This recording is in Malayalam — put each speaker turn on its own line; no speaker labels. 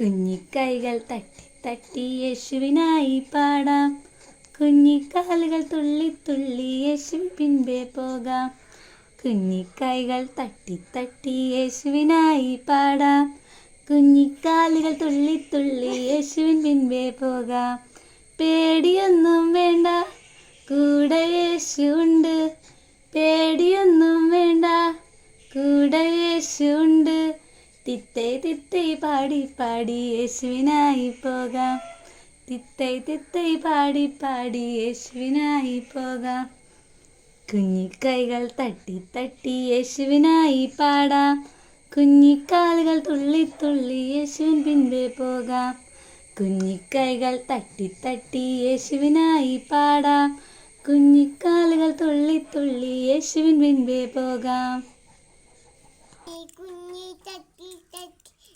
കുഞ്ഞിക്കൈകൾ തട്ടി തട്ടി യേശുവിനായി പാടാം. കുഞ്ഞിക്കാലുകൾ തുള്ളി തുള്ളി യേശുവിൻ പിൻപേ പോകാം. കുഞ്ഞിക്കൈകൾ തട്ടി തട്ടി യേശുവിനായി പാടാം. കുഞ്ഞിക്കാലുകൾ തുള്ളി തുള്ളി യേശുവിൻ പിൻപേ പോകാം. പേടിയൊന്നും വേണ്ട, കൂടെ യേശുണ്ട്. പേടിയൊന്നും വേണ്ട, കൂടെ യേശുണ്ട്. തിത്തൈ തിത്തൈ പാടി പാടി യേശുവിനായി പോകാം. തിത്തൈ തിത്തൈ പാടി പാടി യേശുവിനായി പോകാം. കുഞ്ഞിക്കൈകൾ തട്ടി തട്ടി യേശുവിനായി പാടാം. കുഞ്ഞിക്കാലുകൾ തുള്ളി തുള്ളി യേശുവിൻ പിൻപേ പോകാം. കുഞ്ഞിക്കൈകൾ തട്ടി തട്ടി യേശുവിനായി പാടാം. കുഞ്ഞിക്കാലുകൾ തുള്ളി തുള്ളി യേശുവിൻ പിൻപേ പോകാം.
കുഞ്ഞി തട്ടി തട്ടി